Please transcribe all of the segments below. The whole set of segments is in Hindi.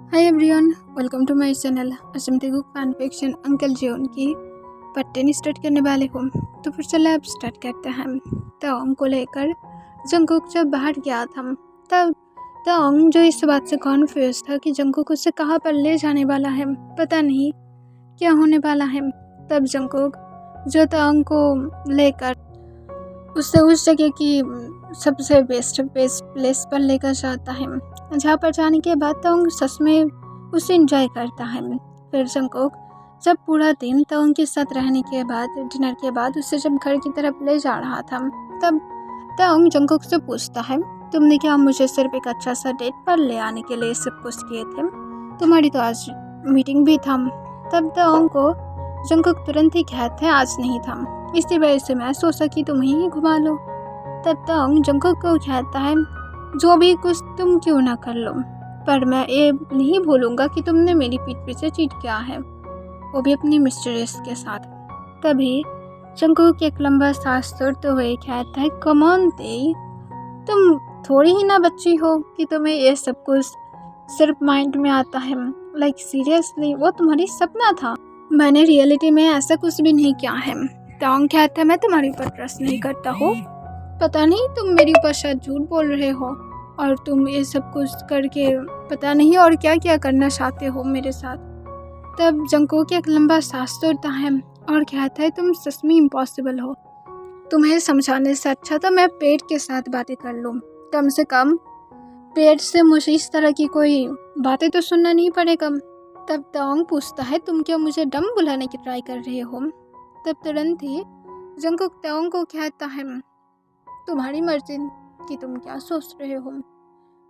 Hi everyone, welcome to my channel. आज हम Telugu fan fiction uncle zone की पार्ट 10 स्टार्ट करने वाले हो। तो फिर चले अब स्टार्ट करते हैं। तोंग को लेकर जंगकुक जब बाहर गया था तब तोंग जो इस बात से कॉन्फ्यूज था कि जंगकुक उसे कहाँ पर ले जाने वाला है, पता नहीं क्या होने वाला है। तब जंगकुक जो तोंग को लेकर उसे उस जगह की सबसे बेस्ट प्लेस पर लेकर जाता है, जहाँ पर जाने के बाद तोंग सच में उसे एंजॉय करता है। फिर जंगकुक जब पूरा दिन तोंग के साथ रहने के बाद डिनर के बाद उसे जब घर की तरफ ले जा रहा था तब तोंग जंगकुक से पूछता है, तुमने क्या मुझे सिर्फ एक अच्छा सा डेट पर ले आने के लिए सब कुछ किए थे? तुम्हारी तो आज मीटिंग भी था। तब तोंग को जंगकुक तुरंत ही कहते हैं आज नहीं था, इसी वजह से मैं सोचा कि तुम ही घुमा लो। तब तोंग जंगकुक को कहता है, जो भी कुछ तुम क्यों ना कर लो, पर मैं ये नहीं भूलूंगा कि तुमने मेरी पीठ पीछे चीट किया है, वो भी अपनी मिस्ट्रेस के साथ। तभी जंगकुक एक लंबा सांस छोड़ते हुए कहता है, कम ऑन तेई, तुम थोड़ी ही ना बच्ची हो कि तुम्हें ये सब कुछ सिर्फ माइंड में आता है। लाइक सीरियसली, वो तुम्हारी सपना था, मैंने रियलिटी में ऐसा कुछ भी नहीं किया है। तोंग कहता है, मैं तुम्हारे ऊपर ट्रस्ट नहीं करता हूँ, पता नहीं तुम मेरे ऊपर शायद झूठ बोल रहे हो और तुम ये सब कुछ करके पता नहीं और क्या क्या करना चाहते हो मेरे साथ। तब जंगकुक एक लंबा सांस तोड़ता है और कहता है, तुम सच में इम्पॉसिबल हो, तुम्हें समझाने से अच्छा तो मैं पेट के साथ बातें कर लूँ, कम से कम पेट से मुझे इस तरह की कोई बातें तो सुनना नहीं पड़ेगा। तब तोंग पूछता है, तुम क्या मुझे डम बुलाने की ट्राई कर रहे हो? तब तुरंत ही जंगकुक तोंग को कहता है, तुम्हारी मर्जी कि तुम क्या सोच रहे हो।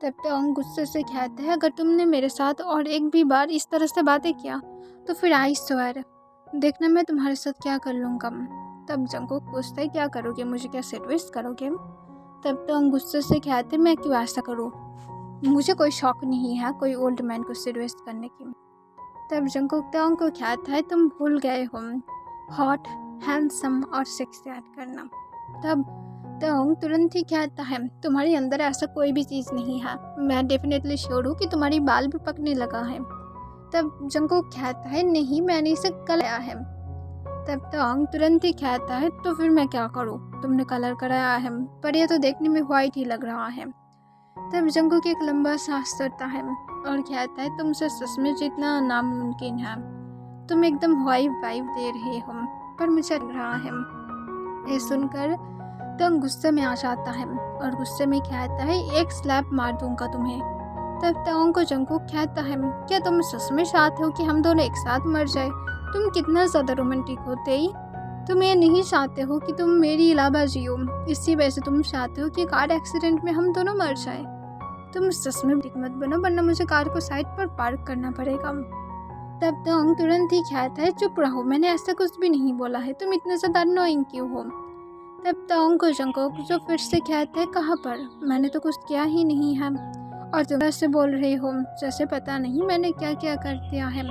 तब तोंग गुस्से से कहता है, अगर तुमने मेरे साथ और एक भी बार इस तरह से बातें किया तो फिर आई स्वेयर, देखना मैं तुम्हारे साथ क्या कर लूँगा। तब जंगकुक पूछता है, क्या करोगे, मुझे क्या सेडविस करोगे? तब तोंग गुस्से से कहते, मैं क्यों ऐसा करूँ, मुझे कोई शौक नहीं है कोई ओल्ड मैन को सेडविस करने की। तब जंगकुक तोंग को कहता है, तुम भूल गए हो हॉट, हैंडसम और सेक्सी ऐड करना। तब तोंग तुरंत ही कहता है, तुम्हारे अंदर ऐसा कोई भी चीज़ नहीं है, मैं डेफिनेटली श्योर हूँ कि तुम्हारी बाल भी पकने लगा है। तब जंगकुक कहता है, नहीं मैंने इसे कल आया है। तब तोंग तुरंत ही कहता है, तो फिर मैं क्या करूँ, तुमने कलर कराया है पर यह तो देखने में वाइट ही लग रहा है। तब जंगकुक एक लंबा सांस लेता है और कहता है, तुमसे सच में जितना नामुमकिन है, तुम एकदम वाइब दे रहे हो, पर मुझे लग रहा है। ये सुनकर तोंग गुस्से में आ जाता है और गुस्से में कहता है, एक स्लैप मार दूंगा तुम्हें। तब तोंग को जंगकुक कहता है, क्या तुम सच में चाहते हो कि हम दोनों एक साथ मर जाए? तुम कितना ज़्यादा रोमांटिक हो तेई, तुम ये नहीं चाहते हो कि तुम मेरी अलावा जियो, इसी वजह से तुम चाहते हो कि कार एक्सीडेंट में हम दोनों मर जाए। तुम सच में मत बनो, वरना मुझे कार को साइड पर पार्क करना पड़ेगा। तब तोंग तुरंत ही कहता है, चुप रहो, मैंने ऐसा कुछ भी नहीं बोला है, तुम इतने ज़्यादा अननोइंग क्यों हो? तब तोंग को जंगकुक जो फिर से कहता है, कहाँ पर, मैंने तो कुछ किया ही नहीं है और तुम ऐसे बोल रहे हो जैसे पता नहीं मैंने क्या क्या कर दिया है,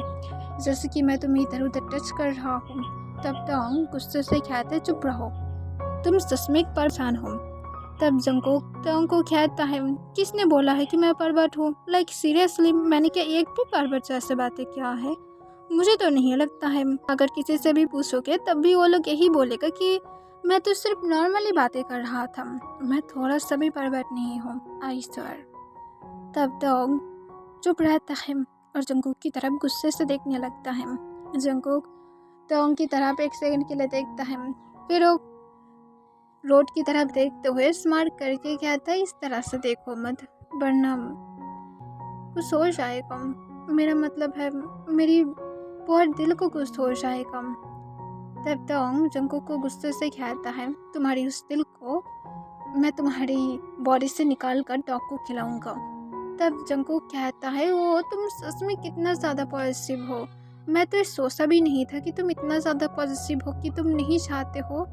जैसे कि मैं तुम्हें इधर उधर टच कर रहा हूँ। तब तोंग गुस्से से कहता है, चुप रहो, तुम सच में एक परेशान हो। तब जंगकुक तोंग को कहता है, किसने बोला है कि मैं परवर्ट हूँ? लाइक सीरियसली, मैंने क्या एक भी परवर्ट जैसे बातें किया है? मुझे तो नहीं लगता है। अगर किसी से भी पूछोगे तब भी वो लोग यही बोलेगा कि मैं तो सिर्फ नॉर्मली बातें कर रहा था, मैं थोड़ा सा भी परवर्ट नहीं हूँ, आई स्वेयर। तब तोंग चुप रहता है और जंगकुक की तरफ गुस्से से देखने लगता है। जंगकुक तोंग की तरफ एक सेकंड के लिए देखता है, फिर वो रोड की तरफ देखते हुए स्मार्ट करके कहता है, इस तरह से देखो मत, वरना कुछ हो जाएगा, मेरा मतलब है मेरी बहुत दिल को कुछ हो जाएगा। तब तोंग जंगकुक को गुस्से से कहता है, तुम्हारी उस दिल को मैं तुम्हारी बॉडी से निकाल कर डॉग को खिलाऊंगा। तब जंगकुक कहता है, वो तुम सच में कितना ज़्यादा पॉजिटिव हो, मैं तो सोचा भी नहीं था कि तुम इतना ज़्यादा पॉजिटिव हो कि तुम नहीं चाहते हो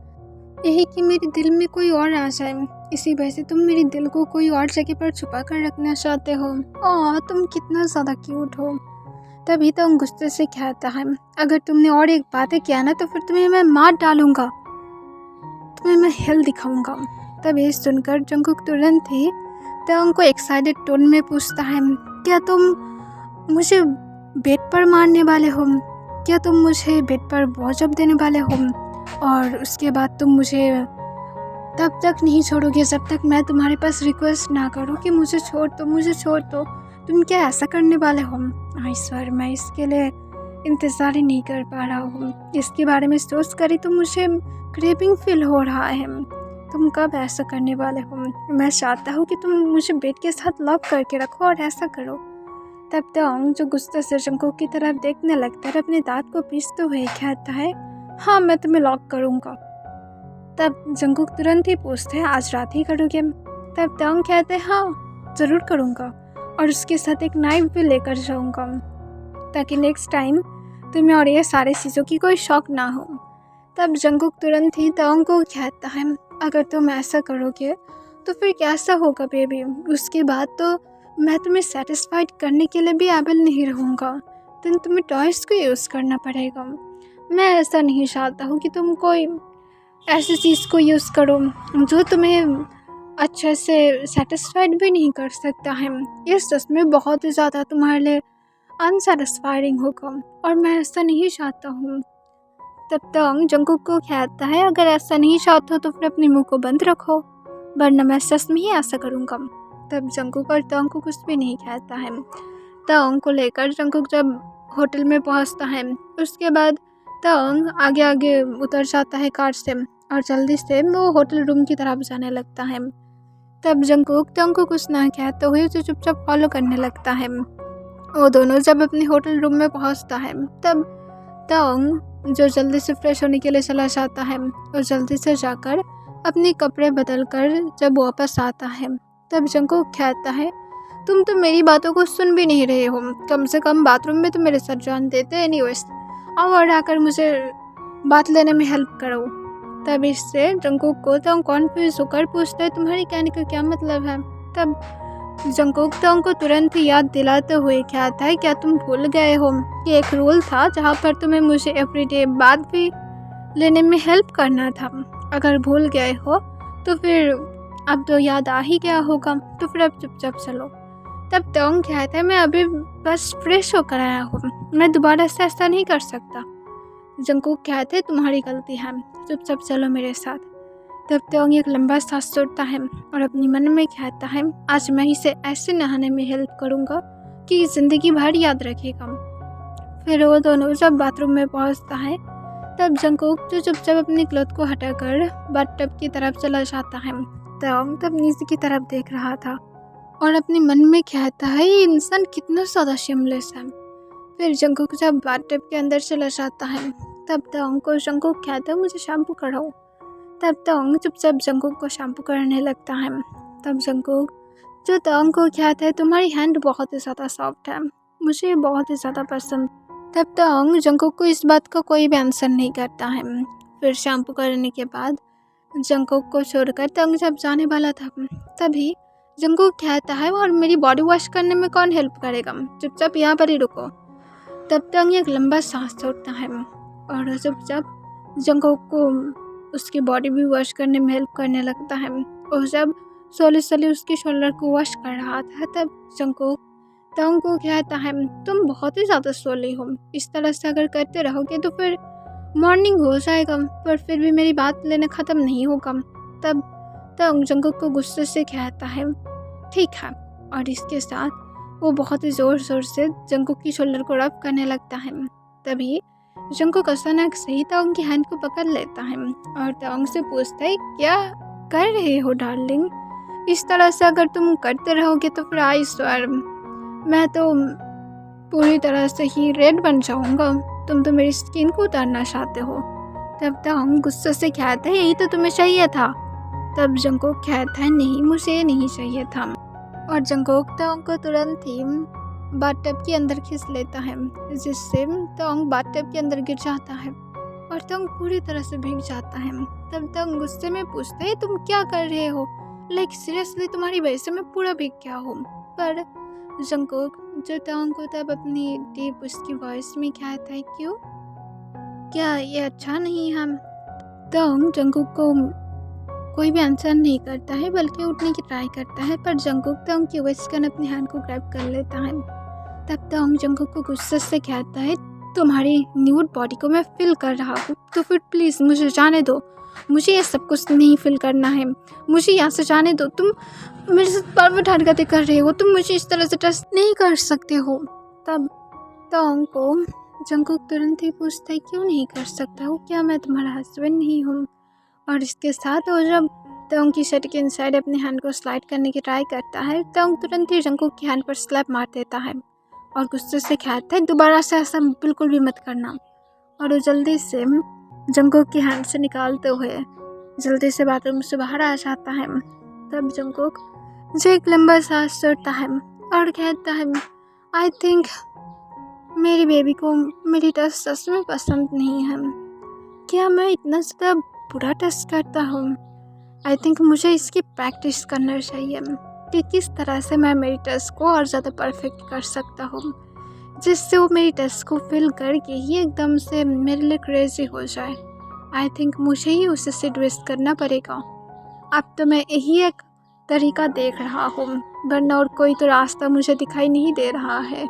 यही कि मेरे दिल में कोई और आ जाए, इसी वजह से तुम मेरे दिल को कोई और जगह पर छुपा कर रखना चाहते हो। तुम कितना ज़्यादा क्यूट हो। तभी तो गुस्से से कहता है, अगर तुमने और एक बातें किया ना तो फिर तुम्हें मैं मार डालूंगा, तुम्हें मैं हेल दिखाऊंगा। तब ये सुनकर जंगकुक तुरंत ही तोंग को एक्साइटेड टोन में पूछता है, क्या तुम मुझे बेड पर मारने वाले हो? क्या तुम मुझे बेड पर ब्लोजब देने वाले हो? और उसके बाद तुम मुझे तब तक नहीं छोड़ोगे जब तक मैं तुम्हारे पास रिक्वेस्ट ना करूँ कि मुझे छोड़ दो, मुझे छोड़ दो। तुम क्या ऐसा करने वाले हो? ईश्वर, मैं इसके लिए इंतज़ार ही नहीं कर पा रहा हूँ। इसके बारे में सोच कर ही तो मुझे क्रेविंग फील हो रहा है। तुम कब ऐसा करने वाले हो? मैं चाहता हूँ कि तुम मुझे बेड के साथ लॉक करके रखो और ऐसा करो। तब तक जो गुस्से से जंगकुक की तरफ देखने लगता है, अपने दांत को पीसते हुए कहता है, हाँ मैं तुम्हें लॉक करूँगा। तब जंगकुक तुरंत ही पूछते हैं, आज रात ही करोगे? तब तंग कहते हैं, हाँ ज़रूर करूँगा, और उसके साथ एक नाइफ भी लेकर जाऊँगा ताकि नेक्स्ट टाइम तुम्हें और ये सारी चीज़ों की कोई शौक ना हो। तब जंगकुक तुरंत ही तंग को कहता है, अगर तुम ऐसा करोगे तो फिर कैसा होगा बेबी? उसके बाद तो मैं तुम्हें सेटिस्फाइड करने के लिए भी एबल नहीं रहूँगा, तो तुम्हें टॉयज को यूज़ करना पड़ेगा। मैं ऐसा नहीं चाहता हूँ कि तुम कोई ऐसी चीज़ को यूज़ करो जो तुम्हें अच्छे से सेटिस्फाइड भी नहीं कर सकता है। ये सच में बहुत ही ज़्यादा तुम्हारे लिए अनसेटिस्फाइंग होगा और मैं ऐसा नहीं चाहता हूँ। तब तक जंगकुक को कहता है, अगर ऐसा नहीं चाहते हो तो फिर अपने मुंह को बंद रखो, वरना मैं सच में ही ऐसा करूँगा। तब जंगकुक और तंग को कुछ भी नहीं कहता है। तंग को लेकर जंगकुक जब होटल में पहुँचता है, उसके बाद तंग आगे आगे उतर जाता है कार से और जल्दी से वो होटल रूम की तरफ जाने लगता है। तब जंगकुक तंग को कुछ ना कहते हुए उसे चुपचाप फॉलो करने लगता है। वो दोनों जब अपने होटल रूम में पहुँचता है, तब तंग जो जल्दी से फ्रेश होने के लिए चला जाता है और जल्दी से जाकर अपने कपड़े बदल कर जब वापस आता है, तब जंगकुक कहता है, तुम तो मेरी बातों को सुन भी नहीं रहे हो। कम से कम बाथरूम में तो मेरे साथ जान देते। एनीवेज, आओ और आकर मुझे बात लेने में हेल्प करो। तब इससे जंगकुक को तंग कॉन्फ्यूज होकर पूछता है, तुम्हारे कहने का क्या मतलब है? तब जंगकुक तंग को तुरंत ही याद दिलाते हुए कहता है, क्या तुम भूल गए हो कि एक रूल था जहाँ पर तुम्हें मुझे एवरीडे बात भी लेने में हेल्प करना था? अगर भूल गए हो तो फिर अब तो याद आ ही गया होगा, तो फिर अब चुपचाप चलो। तब तंग कहता है, मैं अभी बस फ्रेश होकर आया हूँ, मैं दोबारा से ऐसा नहीं कर सकता। जंगकुक कहते हैं, तुम्हारी गलती है, चुपचाप चलो मेरे साथ। तब तंग एक लंबा सांस छोड़ता है और अपने मन में कहता है, आज मैं इसे ऐसे नहाने में हेल्प करूँगा कि ज़िंदगी भर याद रखेगा। फिर वो दोनों जब बाथरूम में पहुँचता है, तब जंगकुक जो चुपचाप अपने क्लॉथ को हटाकर बाथटब की तरफ चला जाता है। तब नीचे की तरफ देख रहा था और अपने मन में कहता है, ये इंसान कितना ज़्यादा शेमलेस है। फिर जंगकुक जब बाथटब के अंदर चला जाता है, तब तंग को जंगकुक कहता है, मुझे शैम्पू कराओ। तब तंग चुपचाप जंगकुक को शैम्पू करने लगता है। तब जंगकुक जो तंग को कहता है, तुम्हारी हैंड बहुत ही ज़्यादा सॉफ्ट है, मुझे ये बहुत ही ज़्यादा पसंद। तब तंग जंगकुक को इस बात का कोई भी आंसर नहीं करता है। फिर शैम्पू करने के बाद जंगकुक को छोड़कर तंग जब जाने वाला था, तभी जंगकुक कहता है, और मेरी बॉडी वॉश करने में कौन हेल्प करेगा? चुपचाप यहाँ पर ही रुको। तब तंग एक लंबा सांस छोड़ता है और चुपचाप जंगकुक को उसकी बॉडी भी वॉश करने में हेल्प करने लगता है। और जब सोली उसके शोल्डर को वॉश कर रहा था, तब जंगकुक तंग को कहता है, तुम बहुत ही ज़्यादा सोली हो, इस तरह से अगर करते रहोगे तो फिर मॉर्निंग हो जाएगा, पर फिर भी मेरी बात लेना ख़त्म नहीं होगा। तब तंग जंगकुक को गुस्से से कहता है, ठीक है, और इसके साथ वो बहुत ही ज़ोर ज़ोर से जंगकुक की शोल्डर को रब करने लगता है। तभी जंगकुक अचानक से ही तंग की हैंड को पकड़ लेता है और तंग से पूछता है, क्या कर रहे हो डार्लिंग? इस तरह से अगर तुम करते रहोगे तो फिर आई स्वेयर मैं तो पूरी तरह से ही रेड बन जाऊँगा। तुम तो मेरी स्किन को उतारना चाहते हो। तब तंग गुस्से से कहता है, यही तो तुम्हें चाहिए था। तब जंगकुक कहता है, नहीं, मुझे ये नहीं चाहिए था। और जंगकुक तंग को तुरंत ही बाथटब के अंदर खींच लेता है, जिससे तंग बाथटब के अंदर गिर जाता है और तंग पूरी तरह से भीग जाता है। तब तंग गुस्से में पूछता है, तुम क्या कर रहे हो? लाइक सीरियसली, तुम्हारी वजह से मैं पूरा भीग गया हूँ। पर जंगकुक जो तंग को तब अपनी डीप उसकी वॉइस में कहता है, क्यों? क्या ये अच्छा नहीं है? तंग जंगकुक को कोई भी आंसर नहीं करता है, बल्कि उठने की ट्राई करता है, पर जंगकुक तंग की वेस्टर्न अपनी हैंड को ग्रैब कर लेता है तब तोंग जंगकुक को गुस्से से कहता है, तुम्हारी न्यूड बॉडी को मैं फील कर रहा हूँ, तो फिर प्लीज़ मुझे जाने दो, मुझे ये सब कुछ नहीं फील करना है, मुझे यहाँ से जाने दो। तुम मेरे साथ परवट हरकतें कर रहे हो, तुम मुझे इस तरह से ट्रस्ट नहीं कर सकते हो। तब तोंग को जंगकुक तुरंत ही पूछता है, क्यों नहीं कर सकता हूँ, क्या मैं तुम्हारा हस्बैंड नहीं हूँ? और इसके साथ वो जब तोंग की शर्ट के इनसाइड अपने हैंड को स्लाइड करने की ट्राई करता है, तोंग तुरंत ही जंगकुक की हैंड पर स्लैप मार देता है और गुस्से से कहता है, दोबारा से ऐसा बिल्कुल भी मत करना। और वो जल्दी से जंगकुक की हैंड से निकालते हुए जल्दी से बाथरूम से बाहर आ जाता है। तब जंगकुक जो एक लंबा सांस छोड़ता है और कहता है, आई थिंक मेरी बेबी को मेरी टच सच में पसंद नहीं है। क्या मैं इतना ज़्यादा बुरा टच करता हूँ? आई थिंक मुझे इसकी प्रैक्टिस करना चाहिए कि किस तरह से मैं मेरी टच को और ज़्यादा परफेक्ट कर सकता हूँ, जिससे वो मेरी टच को फील करके ही एकदम से मेरे लिए क्रेजी हो जाए। आई थिंक मुझे ही उसे सेड्यूस करना पड़ेगा। अब तो मैं यही एक तरीका देख रहा हूँ, वरना और कोई तो रास्ता मुझे दिखाई नहीं दे रहा है।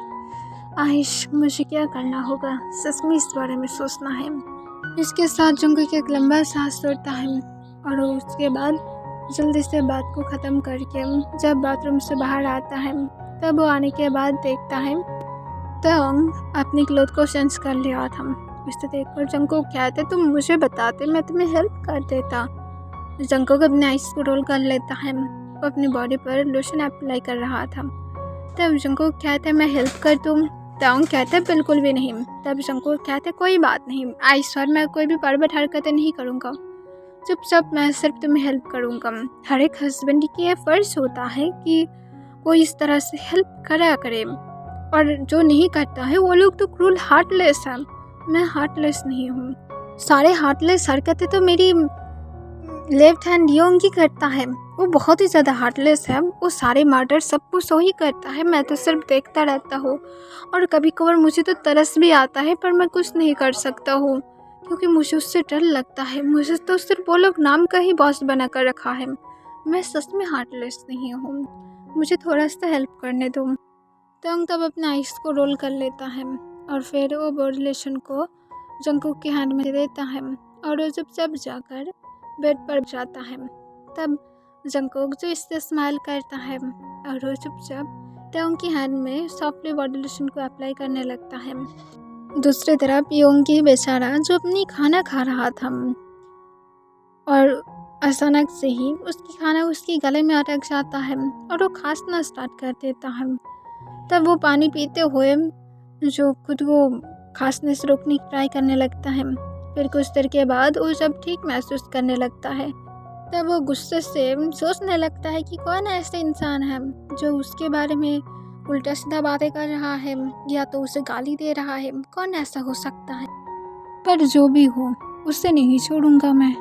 आइश, मुझे क्या करना होगा, सच में इस बारे में सोचना है। इसके साथ जंगकुक एक लंबा सांस छोड़ता है और उसके बाद जल्दी से बात को ख़त्म करके जब बाथरूम से बाहर आता है, तब वो आने के बाद देखता है तोंग अपनी क्लोथ को चेंज कर लिया था। इसे देखकर जंगकुक कहते, तुम मुझे बताते मैं तुम्हें हेल्प कर देता। जंगकुक अपने आइस को रोल कर लेता है, वो अपनी बॉडी पर लोशन अप्लाई कर रहा था। तब जंगकुक कहते, मैं हेल्प कर दूँ? तोंग कहते, बिल्कुल भी नहीं। तब जंगकुक कहते, कोई बात नहीं, आई स्वेयर मैं कोई भी परवट हरकतें नहीं करूँगा, चुपचाप मैं सिर्फ तुम्हें हेल्प करूँगा। हर एक हस्बैंड की ये फ़र्ज होता है कि वो इस तरह से हेल्प करा करे, और जो नहीं करता है वो लोग तो क्रूल हार्टलेस है। मैं हार्टलेस नहीं हूँ। सारे हार्टलेस हरकतें तो मेरी लेफ्ट हैंड योंगी करता है, वो बहुत ही ज़्यादा हार्टलेस है। वो सारे मर्डर सब कुछ वही करता है, मैं तो सिर्फ देखता रहता हूँ। और कभी कभार मुझे तो तरस भी आता है, पर मैं कुछ नहीं कर सकता हूँ क्योंकि मुझे उससे डर लगता है। मुझे तो सिर्फ वो लोग नाम का ही बॉस बना कर रखा है। मैं सच में हार्टलेस नहीं हूँ, मुझे थोड़ा सा हेल्प करने दो। तोंग तब अपना आइस को रोल कर लेता है और फिर वो बॉडी लोशन को जंगकुक के हैंड में दे देता है और वो चुपचाप जाकर बेड पर जाता है। तब जंगकुक जो इससे स्माइल करता है और वो चुपचाप तोंग की हैंड में सॉफ्टली बॉडी लोशन को अप्लाई करने लगता है। दूसरी तरफ योंगी बेचारा जो अपनी खाना खा रहा था और अचानक से ही उसकी खाना उसके गले में अटक जाता है और वो खांसना स्टार्ट कर देता है। तब वो पानी पीते हुए जो खुद को खांसने से रोकने की ट्राई करने लगता है। फिर कुछ देर के बाद वो जब ठीक महसूस करने लगता है, तब वो गुस्से से सोचने लगता है कि कौन ऐसे इंसान है जो उसके बारे में उल्टा सीधा बातें कर रहा है या तो उसे गाली दे रहा है। कौन ऐसा हो सकता है? पर जो भी हो, उसे नहीं छोड़ूंगा मैं।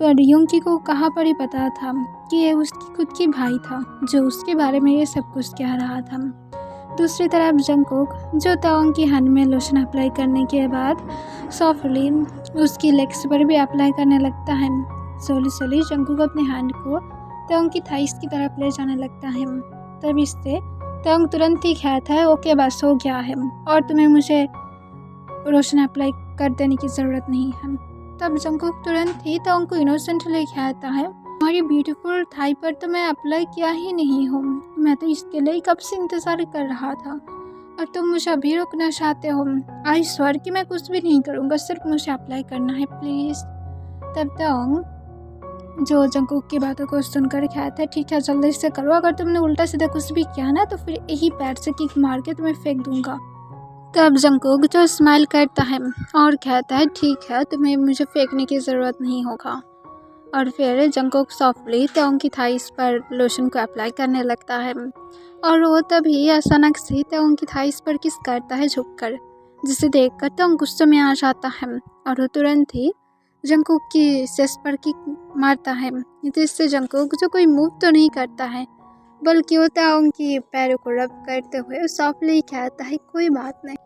पर योंगी को कहाँ पर ही पता था कि ये उसकी खुद की भाई था जो उसके बारे में ये सब कुछ कह रहा था। दूसरी तरफ जंगकुक जो तोंग की हैंड में लोशन अप्लाई करने के बाद सॉफ्टली उसकी लेग्स पर भी अप्लाई करने लगता है। स्लोली जंगकुक अपने हैंड को तोंग की थाइस की तरफ ले जाने लगता है। तब इससे तोंग तुरंत ही कहता है, ओके बस हो गया है और तुम्हें मुझे लोशन अप्लाई कर देने की ज़रूरत नहीं है। तब जंगकुक तुरंत ही तोंग को इनोसेंटली कहता है, तुम्हारी ब्यूटीफुल थाई पर तो मैं अप्लाई किया ही नहीं हूँ, मैं तो इसके लिए कब से इंतज़ार कर रहा था और तुम मुझे अभी रोकना चाहते हो। आई स्वेयर कि मैं कुछ भी नहीं करूँगा, सिर्फ मुझे अप्लाई करना है प्लीज़। तब तोंग जो जंगकुक की बातों को सुनकर कहता है, ठीक है जल्दी से करो, अगर तुमने उल्टा सीधा कुछ भी किया ना तो फिर यही पैर से किक मार के तुम्हें फेंक दूंगा। तब जंगकुक जो स्माइल करता है और कहता है, ठीक है तुम्हें मुझे फेंकने की ज़रूरत नहीं होगा। और फिर जंगकुक सॉफ्टली तोंग की थाइस पर लोशन को अप्लाई करने लगता है और वो तभी अचानक से तोंग की थाइस पर किस करता है झुककर, जिसे देखकर तोंग गुस्से में आ जाता है और वो तुरंत ही जंगकुक की चेस्ट पर किक मारता है, जिससे जंगकुक जो कोई मूव तो नहीं करता है बल्कि वो तोंग की पैरों को रब करते हुए सॉफ्टली कहता है, कोई बात नहीं,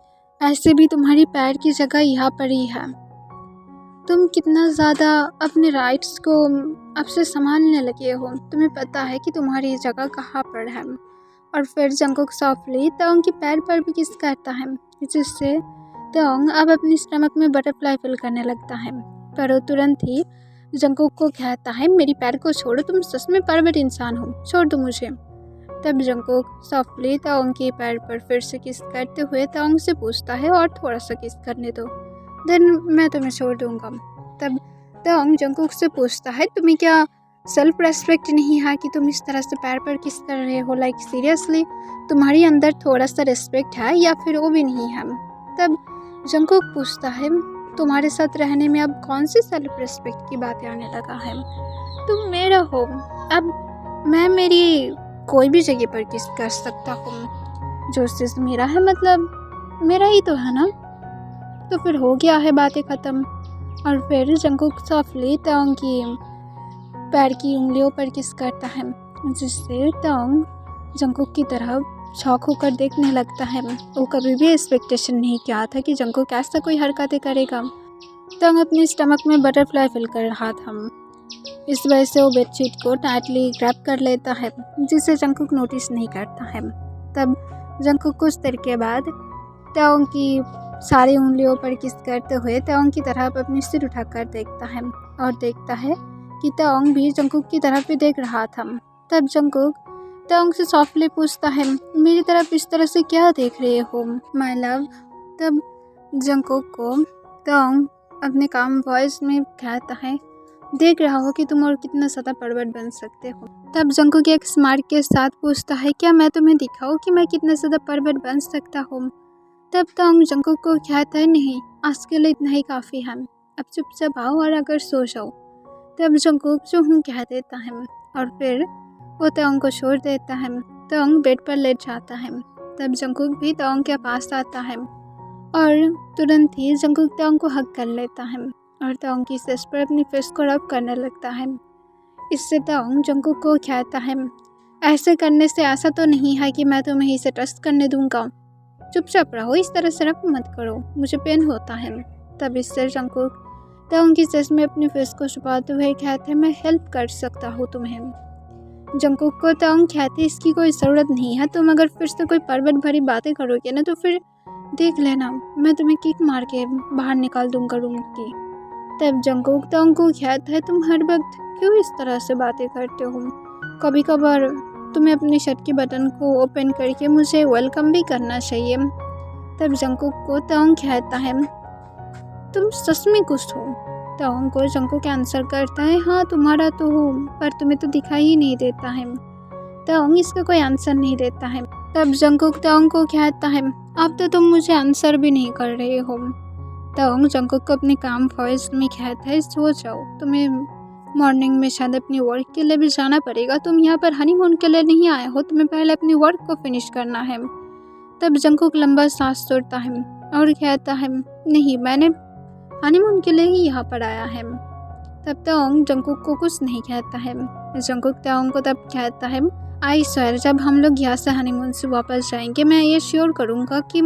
ऐसे भी तुम्हारी पैर की जगह यहाँ पर ही है। तुम कितना ज़्यादा अपने राइट्स को अब से संभालने लगे हो, तुम्हें पता है कि तुम्हारी जगह कहाँ पर है। और फिर जंगकुक सॉफ्टली तोंग के पैर पर भी किस करता है, जिससे तोंग अब अपनी स्टमक में बटरफ्लाई फील करने लगता है। पर वो तुरंत ही जंगकुक को कहता है, मेरी पैर को छोड़ो, तुम सच में परवर्ट इंसान हो, छोड़ दो मुझे। तब जंगकुक सॉफ्टली तोंग के पैर पर फिर से किस करते हुए तोंग से पूछता है, और थोड़ा सा किस करने दो, देन मैं तुम्हें छोड़ दूंगा। तब तोंग जंगकुक से पूछता है, तुम्हें क्या सेल्फ रेस्पेक्ट नहीं है कि तुम इस तरह से पैर पर किस कर रहे हो? लाइक सीरियसली, तुम्हारी अंदर थोड़ा सा रेस्पेक्ट है या फिर वो भी नहीं है? तब जंगकुक पूछता है, तुम्हारे साथ रहने में अब कौन सी सेल्फ रेस्पेक्ट की बातें आने लगा है? तुम मेरा हो, अब मैं मेरी कोई भी जगह पर किस कर सकता हूँ, जो चीज़ मेरा है मतलब मेरा ही तो है ना। तो फिर हो गया है बातें ख़त्म। और फिर जंगकुक सॉफ्टली तोंग की पैर की उंगलियों पर किस करता है, जिससे तोंग जंगकुक की तरफ शौक होकर देखने लगता है। वो कभी भी एक्सपेक्टेशन नहीं किया था कि जंगकुक ऐसा कोई हरकतें करेगा। तोंग अपनी स्टमक में बटरफ्लाई फील कर रहा था, इस वजह से वो बेडशीट को टाइटली ग्रैब कर लेता है, जिसे जंगकुक नोटिस नहीं करता है। तब जंगकुक कुछ देर के बाद तोंग की सारी उंगलियों पर किस करते हुए तोंग की तरफ अपनी सिर उठाकर देखता है, और देखता है कि तोंग भी जंगकुक की तरफ भी देख रहा था। तब जंगकुक तोंग से सॉफ्टली पूछता है, मेरी तरफ इस तरह से क्या देख रहे हो माय लव? तब जंगकुक को तोंग अपने काम वॉइस में कहता है, देख रहा हो कि तुम और कितना ज़्यादा परवर्ट बन सकते हो। तब जंगकुक एक स्मार्ट के साथ पूछता है, क्या मैं तुम्हें दिखाऊं कि मैं कितना ज़्यादा परवर्ट बन सकता हूँ? तब तोंग जंगकुक को कहता है, नहीं, आज के लिए इतना ही काफ़ी है, अब चुपचाप आओ और अगर सो जाओ। तब जंगकुक जो हूँ कह देता है, और फिर वो तोंग को छोड़ देता है। तोंग बेड पर लेट जाता है। तब जंगकुक भी तोंग के पास आता है, और तुरंत ही जंगकुक तोंग को हग कर लेता है, और तोंग की चेस्ट पर अपनी फेस को रब करने लगता है। इससे तोंग जंगकुक को कहता है, ऐसे करने से ऐसा तो नहीं है कि मैं तुम्हें इसे ट्रस्ट करने दूंगा, चुपचाप रहो, इस तरह से रब मत करो, मुझे पेन होता है। तब इससे जंगकुक तोंग की चेस्ट में अपनी फेस को छुपाते हुए कहते हैं, मैं हेल्प कर सकता हूँ तुम्हें। जंगकुक को तोंग कहते, इसकी कोई ज़रूरत नहीं है, तुम अगर फिर से कोई परवट भरी बातें करोगे ना तो फिर देख लेना, मैं तुम्हें किक मार के बाहर निकाल दूंगा रूम की। तब जंगकुक तोंग को कहता है, तुम हर वक्त क्यों इस तरह से बातें करते हो? कभी कभार तुम्हें अपनी शर्ट के बटन को ओपन करके मुझे वेलकम भी करना चाहिए। तब जंगकुक को तोंग कहता है, तुम सच में कुछ हो? तोंग को जंगकुक आंसर करता है, हाँ तुम्हारा तो हो, पर तुम्हें तो दिखाई ही नहीं देता है। तोंग इसका कोई आंसर नहीं देता है। तब जंगकुक तोंग को कहता है, अब तो तुम मुझे आंसर भी नहीं कर रहे हो। तोंग जंगकुक को अपने काम वॉइस में कहता है, सो जाओ, तुम्हें मॉर्निंग में शायद अपनी वर्क के लिए भी जाना पड़ेगा, तुम यहाँ पर हनीमून के लिए नहीं आए हो, तुम्हें पहले अपनी वर्क को फिनिश करना है। तब जंगकुक लंबा सांस छोड़ता है और कहता है, नहीं, मैंने हनीमून के लिए ही यहाँ पर आया है। तब तोंग जंगकुक को कुछ नहीं कहता है। जंगकुक तोंग को तब कहता है, आई स्वेयर, जब हम लोग यहाँ से हनीमून से वापस जाएंगे मैं ये श्योर करूँगा कि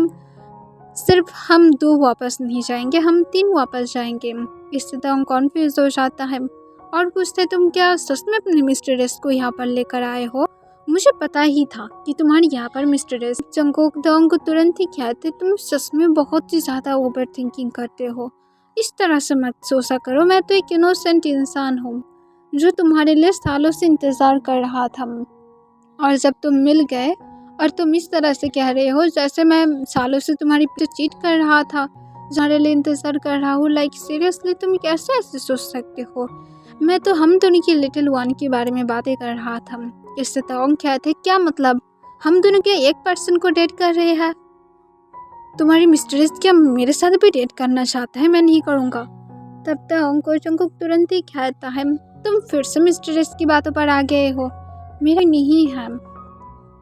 सिर्फ हम 2 वापस नहीं जाएंगे, हम 3 वापस जाएंगे। इससे तोंग कॉन्फ्यूज हो जाता है और पूछते, तुम क्या सच में अपने मिस्ट्रेस को यहाँ पर लेकर आए हो? मुझे पता ही था कि तुम्हारी यहाँ पर मिस्ट्रेस। जंगकुक तोंग को तुरंत ही कहते, तुम सच में बहुत ही ज़्यादा ओवर थिंकिंग करते हो, इस तरह से मत सोचा करो, मैं तो एक इनोसेंट इंसान हूँ जो तुम्हारे लिए सालों से इंतज़ार कर रहा था, और जब तुम मिल गए और तुम इस तरह से कह रहे हो जैसे मैं सालों से तुम्हारी पीछे चीट कर रहा था, तुम्हारे लिए इंतज़ार कर रहा हूँ। लाइक सीरियसली, तुम कैसे ऐसे सोच सकते हो? मैं तो हम दोनों की लिटिल वन के बारे में बातें कर रहा था। इससे तोंग कहते, क्या मतलब? हम दोनों के एक पर्सन को डेट कर रहे हैं? तुम्हारी मिस्ट्रेस क्या मेरे साथ भी डेट करना चाहता है? मैं नहीं करूँगा। तब तोंग को जंगकुक तुरंत ही कहता है, तुम फिर से मिस्ट्रेस की बातों पर आ गए हो, मेरा नहीं है।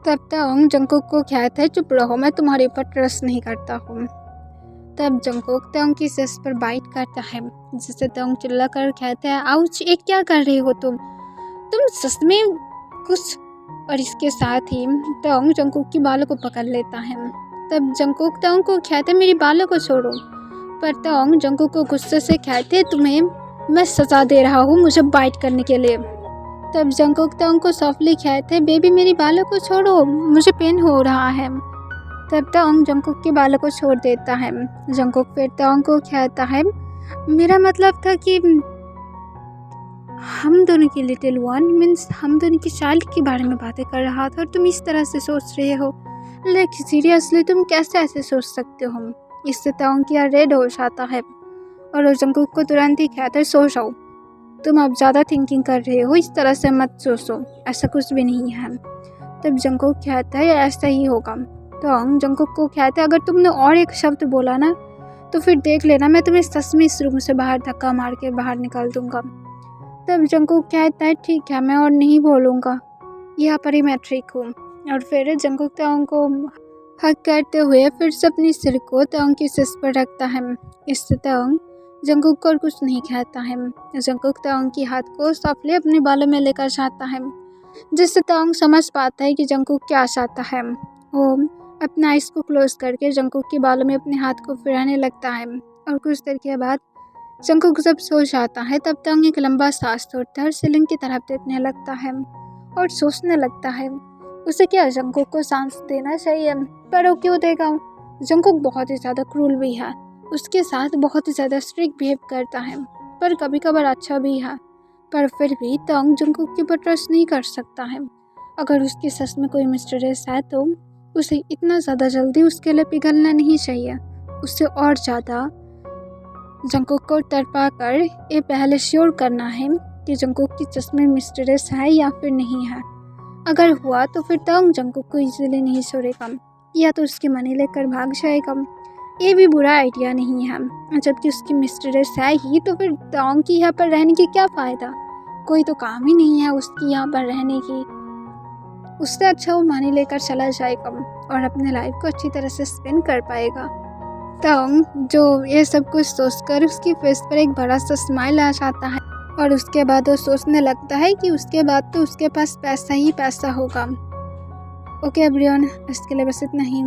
तब तोंग जंगकुक को कहता है, चुप रहो, मैं तुम्हारे ऊपर ट्रस्ट नहीं करता हूँ। तब जंगकुक तोंग की चेस्ट पर बाइट करता है, जिससे तोंग चिल्ला कर कहता है, आउच, ये क्या कर रहे हो तुम सच में कुछ? और इसके साथ ही तोंग जंगकुक की बालों को पकड़ लेता है। तब जंगकुक तोंग को कहते, मेरी बालों को छोड़ो। पर तोंग जंगकुक को गुस्से से कहते, तुम्हें मैं सजा दे रहा हूँ मुझे बाइट करने के लिए। तब जंगकुक तोंग को सॉफ्टली कहते, बेबी मेरी बालों को छोड़ो, मुझे पेन हो रहा है। तब तोंग जंगकुक के बालों को छोड़ देता है। जंगकुक फिर तोंग को कहता है, मेरा मतलब था कि हम दोनों की लिटिल वन मीन्स हम दोनों की चाइल्ड के बारे में बातें कर रहा था और तुम इस तरह से सोच रहे हो। लाइक सीरियसली तुम कैसे ऐसे सोच सकते हो। इससे तोंग किया रेड हो जाता है और जंगकुक को तुरंत ही कहता है, सो जाओ, तुम अब ज़्यादा थिंकिंग कर रहे हो, इस तरह से मत सोचो, ऐसा कुछ भी नहीं है। तब जंगकुक कहता है, ऐसा ही होगा। तोंग जंगकुक को कहता है, अगर तुमने और एक शब्द बोला ना तो फिर देख लेना, मैं तुम्हें सच में इस रूम से बाहर धक्का मार के बाहर निकाल दूंगा। तब जंगकुक कहता है, ठीक है, मैं और नहीं बोलूँगा, यहाँ पर ही मैं ठीक हूँ। और फिर जंगकुक तोंग को हक करते हुए फिर से अपनी सिर को तोंग की सिर पर रखता है। इससे तोंग जंगकुक को और कुछ नहीं कहता है। जंगकुक तोंग की हाथ को सॉफ्टली अपने बालों में लेकर जाता है, जिससे तोंग समझ पाता है कि जंगकुक क्या चाहता है। वो अपने आइज को क्लोज करके जंगकुक के बालों में अपने हाथ को फिराने लगता है और कुछ देर के बाद जंगकुक जब सो जाता है तब तोंग एक लंबा सांस छोड़ता है और सीलिंग की तरफ देखने लगता है और सोचने लगता है उसे क्या जंगकुक को सांस देना चाहिए, पर वो क्यों देगा। जंगकुक बहुत ही ज़्यादा क्रूल भी है, उसके साथ बहुत ही ज़्यादा स्ट्रिक्ट बिहेव करता है, पर कभी कभार अच्छा भी है। पर फिर भी तोंग जंगकुक के ऊपर ट्रस्ट नहीं कर सकता है। अगर उसके सच में कोई मिस्टीरियस है तो उसे इतना ज़्यादा जल्दी उसके लिए पिघलना नहीं चाहिए। उससे और ज़्यादा जंगकुक को तड़पा कर ये पहले श्योर करना है कि जंगकुक की चश्मे मिस्टीरियस है या फिर नहीं है। अगर हुआ तो फिर तोंग जंगकुक को इजीली नहीं छोड़ेगा, या तो उसकी मनी लेकर भाग जाएगा। ये भी बुरा आइडिया नहीं है, जबकि उसकी मिस्टीरियस है ही, तो फिर तोंग की यहाँ पर रहने की क्या फ़ायदा, कोई तो काम ही नहीं है उसकी यहाँ पर रहने की। उससे अच्छा वो मनी लेकर चला जाएगा और अपने लाइफ को अच्छी तरह से स्पेंड कर पाएगा। तोंग जो ये सब कुछ सोचकर उसकी फेस पर एक बड़ा सा स्माइल आ जाता है और उसके बाद वो सोचने लगता है कि उसके बाद तो उसके पास पैसा ही पैसा होगा। ओके एवरीवन, इसके लिए बस इतना ही।